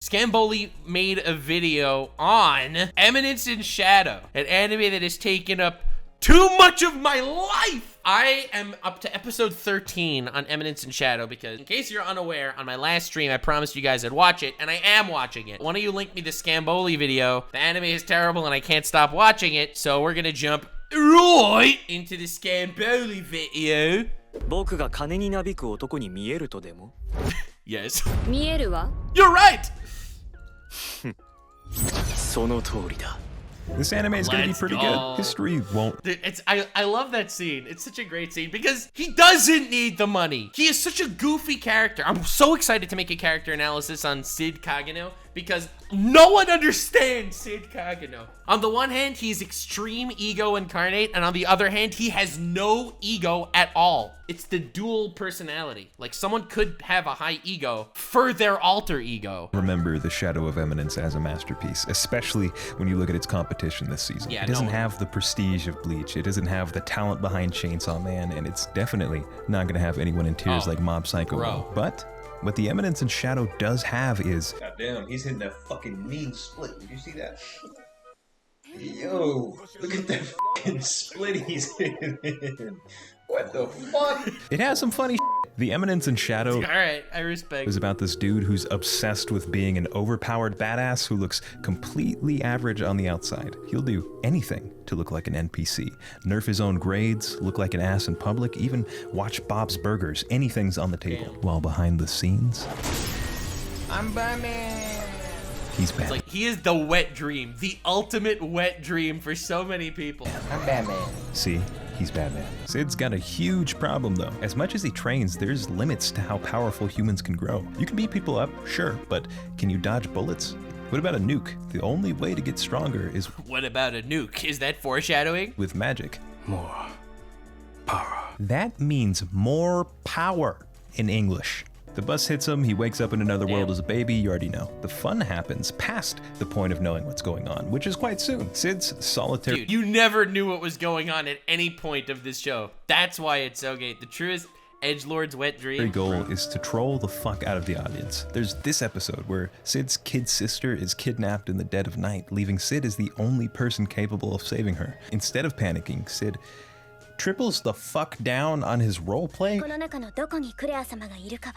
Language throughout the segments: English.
Scamboli made a video on Eminence in Shadow, an anime that has taken up too much of my life. I am up to episode 13 on Eminence in Shadow because, in case you're unaware, on my last stream, I promised you guys I'd watch it, and I am watching it. One of you linked me the Scamboli video. The anime is terrible, and I can't stop watching it, so we're gonna jump right into the Scamboli video. 僕が金になびく男に見えるとでも Yes. 見えるわ。 You're right! その通りだ This anime is gonna be Let's pretty go. good. History won't. Dude, I love that scene. It's such a great scene because he doesn't need the money. He is such a goofy character. I'm so excited to make a character analysis on Sid Kageno because no one understands Sid Kageno. On the one hand, he's extreme ego incarnate, and on the other hand, he has no ego at all. It's the dual personality. Like, someone could have a high ego for their alter ego. Remember the Shadow of Eminence as a masterpiece, especially when you look at its competition this season. Yeah, it doesn't have the prestige of Bleach. It doesn't have the talent behind Chainsaw Man, and it's definitely not gonna have anyone in tears like Mob Psycho. Bro. But what the Eminence in Shadow does have is... God damn, he's hitting that fucking mean split. Did you see that? Yo, look at that fucking split he's hitting. What the fuck? It has some funny The Eminence in Shadow All right, I respect. is about this dude who's obsessed with being an overpowered badass who looks completely average on the outside. He'll do anything to look like an NPC. Nerf his own grades, look like an ass in public, even watch Bob's Burgers. Anything's on the table. Damn. While behind the scenes, I'm Batman. he's bad. It's like he is the wet dream, the ultimate wet dream for so many people. I'm Batman. See? He's Batman. Sid's got a huge problem though. As much as he trains, there's limits to how powerful humans can grow. You can beat people up, sure, but can you dodge bullets? What about a nuke? The only way to get stronger is What about a nuke? Is that foreshadowing? with magic. more power That means more power in English. The bus hits him, he wakes up in another world as a baby, you already know. The fun happens past the point of knowing what's going on, which is quite soon. Sid's solitary Dude, you never knew what was going on at any point of this show. That's why it's so great. The truest edgelord's wet dream. goal is to troll the fuck out of the audience. There's this episode where Sid's kid sister is kidnapped in the dead of night, leaving Sid as the only person capable of saving her. Instead of panicking, Sid triples the fuck down on his roleplay. この中のどこにクレア様がいるかは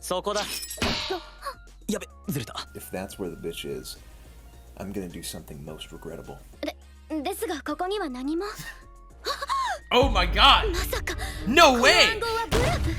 そこだやべずれた If that's where the bitch is, I'm gonna do something most regrettable. ですがここには何も Oh my god! まさか No 暗 way! 号はブラフ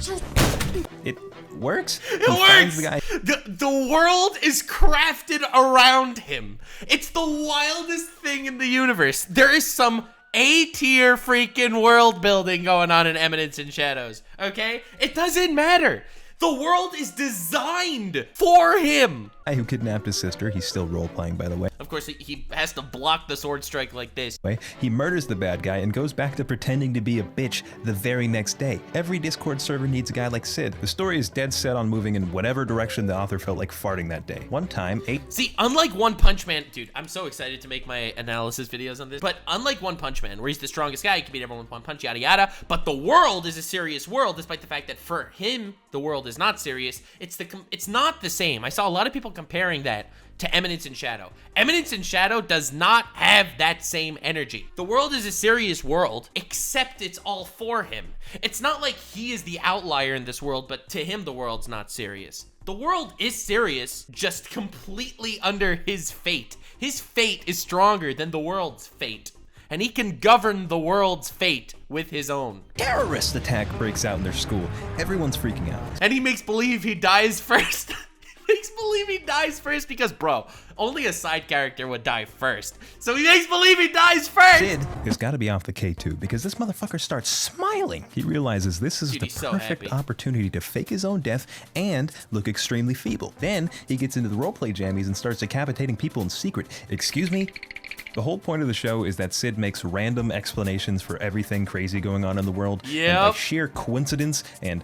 It works. It He finds works! the guy. The world is crafted around him. It's the wildest thing in the universe. There is some A-tier freaking world building going on in Eminence in Shadows, okay? It doesn't matter. The world is designed for him. Guy who kidnapped his sister, he's still role-playing by the way. Of course, he has to block the sword strike like this. He murders the bad guy and goes back to pretending to be a bitch the very next day. Every Discord server needs a guy like Sid. The story is dead set on moving in whatever direction the author felt like farting that day. One time, See, unlike One Punch Man, dude, I'm so excited to make my analysis videos on this, but unlike One Punch Man, where he's the strongest guy, he can beat everyone with one punch, yada yada, but the world is a serious world, despite the fact that for him, the world is not serious. It's not the same. I saw a lot of people comparing that to Eminence in Shadow. Eminence in Shadow does not have that same energy. The world is a serious world, except it's all for him. It's not like he is the outlier in this world, but to him, the world's not serious. The world is serious, just completely under his fate. His fate is stronger than the world's fate, and he can govern the world's fate with his own. terrorist attack breaks out in their school. Everyone's freaking out. And he makes believe he dies first. Makes believe he dies first because, bro, only a side character would die first. So he makes believe he dies first. Sid has got to be off the K2 because this motherfucker starts smiling. He realizes this is Dude, the he's so perfect happy. opportunity to fake his own death and look extremely feeble. Then he gets into the roleplay jammies and starts decapitating people in secret. Excuse me? The whole point of the show is that Sid makes random explanations for everything crazy going on in the world. And by Yep. sheer coincidence and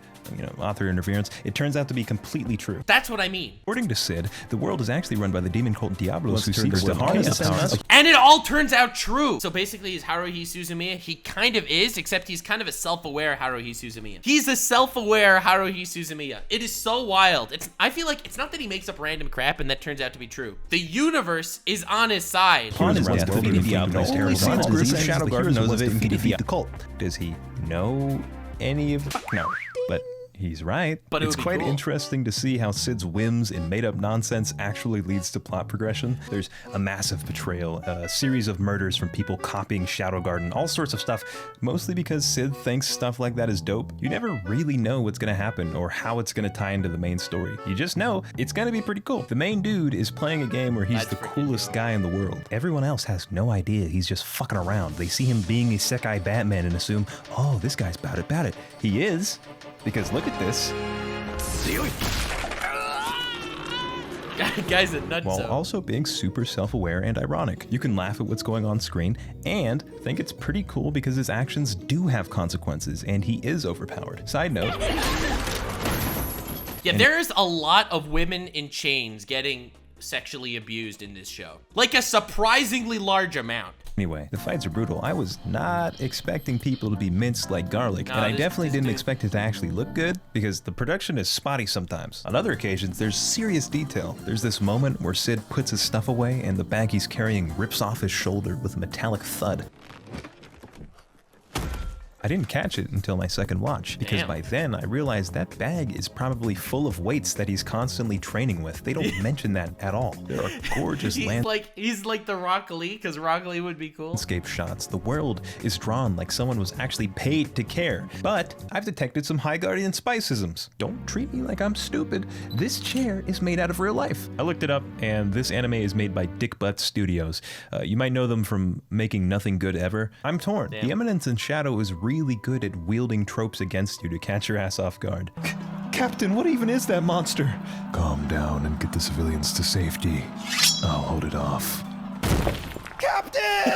author interference, it turns out to be completely true. That's what I mean. According to Sid, the world is actually run by the demon cult Diablos, who seeks to harness the power. And it all turns out true. So basically, is Haruhi Suzumiya? He kind of is, except he's kind of a self-aware Haruhi Suzumiya. He's a self-aware Haruhi Suzumiya. It is so wild. I feel like it's not that he makes up random crap and that turns out to be true. The universe is on his side. On his death, defeating Diablos, only Sid's group and Shadow Guard knows of it and can defeat the cult. Does he know any of? No, but he's right. But it's quite interesting to see how Sid's whims and made-up nonsense actually leads to plot progression. There's a massive betrayal, a series of murders from people copying Shadow Garden, all sorts of stuff, mostly because Sid thinks stuff like that is dope. You never really know what's gonna happen or how it's gonna tie into the main story. You just know it's gonna be pretty cool. The main dude is playing a game where he's the coolest guy in the world. Everyone else has no idea he's just fucking around. They see him being a Sekai Batman and assume, oh, this guy's about it. He is. Because look at this. Guy's a nutso. While also being super self-aware and ironic. You can laugh at what's going on screen and think it's pretty cool because his actions do have consequences and he is overpowered. Side note. Yeah, there's a lot of women in chains getting sexually abused in this show. Like a surprisingly large amount. Anyway, the fights are brutal. I was not expecting people to be minced like garlic, and I definitely didn't expect it to actually look good, because the production is spotty sometimes. On other occasions, there's serious detail. There's this moment where Sid puts his stuff away, and the bag he's carrying rips off his shoulder with a metallic thud. I didn't catch it until my second watch, because by then I realized that bag is probably full of weights that he's constantly training with. They don't mention that at all. There are gorgeous he's like the Rock Lee, because Rock Lee would be cool. Landscape shots. The world is drawn like someone was actually paid to care. But I've detected some High Guardian spicisms. Don't treat me like I'm stupid. This chair is made out of real life. I looked it up, and this anime is made by Dick Butt Studios. You might know them from making Nothing Good Ever. I'm torn. Damn. The Eminence in Shadow is really good at wielding tropes against you to catch your ass off guard. Captain, what even is that monster? Calm down and get the civilians to safety. I'll hold it off. Captain!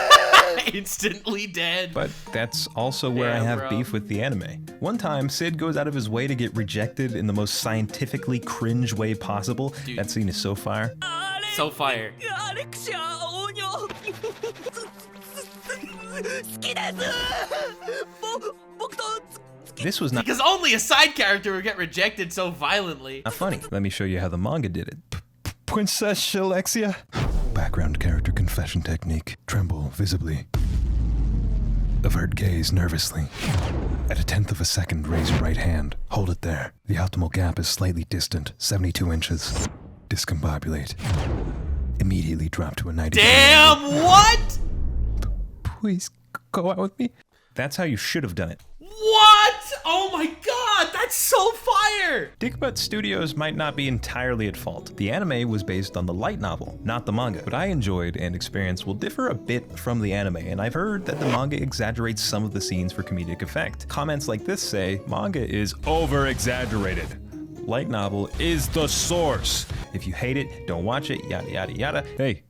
Instantly dead. But that's also where I have beef with the anime. One time, Sid goes out of his way to get rejected in the most scientifically cringe way possible. Dude. That scene is so fire. So fire. This was not because only a side character would get rejected so violently. Not funny. Let me show you how the manga did it. Princess Alexia. Background character confession technique. Tremble visibly. Avert gaze nervously. At 1/10 of a second, raise your right hand. Hold it there. The optimal gap is slightly distant, 72 inches. Discombobulate. Immediately drop to a 90. Damn, what? Please go out with me. That's how you should have done it. What? Oh my god, that's so fire! Dick Butt Studios might not be entirely at fault. The anime was based on the light novel, not the manga. What I enjoyed and experienced will differ a bit from the anime, and I've heard that the manga exaggerates some of the scenes for comedic effect. Comments like this say, manga is over-exaggerated. Light novel is the source. If you hate it, don't watch it, yada yada yada. Hey,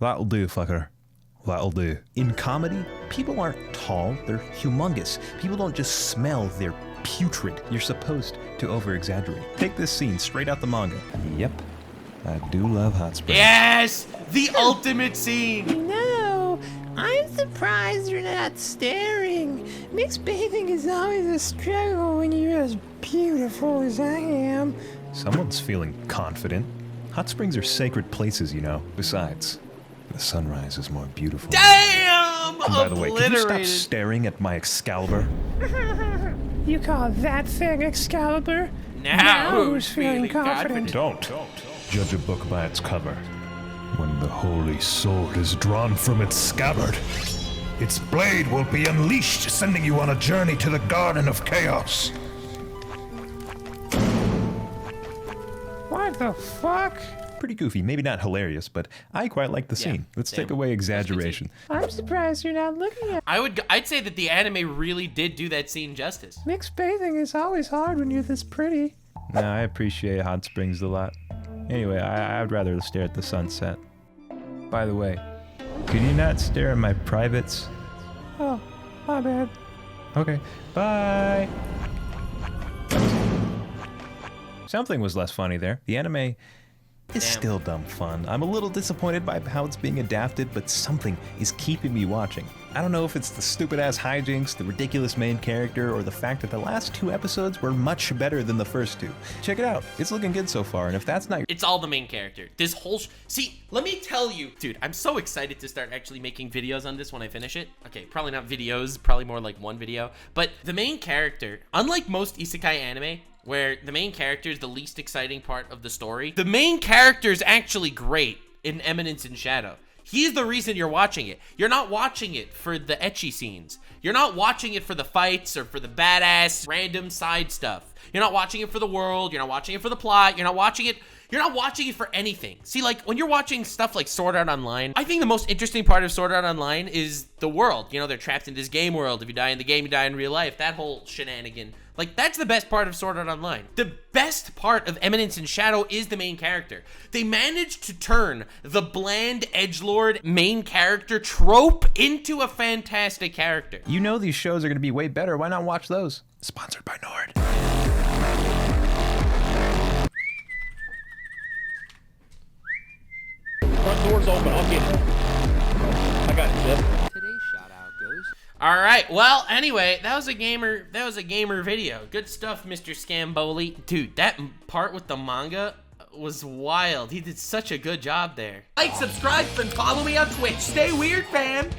that'll do, fucker. That'll do. In comedy, people aren't tall, they're humongous. People don't just smell, they're putrid. You're supposed to over-exaggerate. Take this scene straight out the manga. Yep, I do love hot springs. Yes! The ultimate scene! No, I'm surprised you're not staring. Mixed bathing is always a struggle when you're as beautiful as I am. Someone's feeling confident. Hot springs are sacred places, you know. Besides, the sunrise is more beautiful. Damn! And by the way, can you stop staring at my Excalibur? You call that thing Excalibur? Now who's feeling confident? Don't judge a book by its cover. When the holy sword is drawn from its scabbard, its blade will be unleashed, sending you on a journey to the Garden of Chaos. What the fuck? Pretty goofy, maybe not hilarious, but I quite like the scene. Let's take away exaggeration. I'm surprised you're not looking at. I'd say that the anime really did do that scene justice. Mixed bathing is always hard when you're this pretty. No, I appreciate hot springs a lot. Anyway, I'd rather stare at the sunset. By the way, could you not stare at my privates? Oh, my bad. Okay, bye! Something was less funny there. The anime is Damn. still dumb fun. I'm a little disappointed by how it's being adapted, but something is keeping me watching. I don't know if it's the stupid-ass hijinks, the ridiculous main character, or the fact that the last 2 episodes were much better than the first 2. Check it out. It's looking good so far, and if that's not your... It's all the main character. This whole see, let me tell you, dude, I'm so excited to start actually making videos on this when I finish it. Okay, probably not videos, probably more like one video. But the main character, unlike most isekai anime, where the main character is the least exciting part of the story, the main character is actually great in Eminence and Shadow. He's the reason you're watching it. You're not watching it for the ecchi scenes. You're not watching it for the fights or for the badass random side stuff. You're not watching it for the world. You're not watching it for the plot. You're not watching it for anything. See, like, when you're watching stuff like Sword Art Online, I think the most interesting part of Sword Art Online is the world. You know, they're trapped in this game world. If you die in the game, you die in real life. That whole shenanigan. Like, that's the best part of Sword Art Online. The best part of Eminence and Shadow is the main character. They managed to turn the bland edgelord main character trope into a fantastic character. You know these shows are going to be way better. Why not watch those? Sponsored by Nord. Front door's open. I'll get it. I got it, Jeff. All right. Well, anyway, that was a gamer video. Good stuff, Mr. Scamboli. Dude, that part with the manga was wild. He did such a good job there. Like, subscribe, and follow me on Twitch. Stay weird, fam.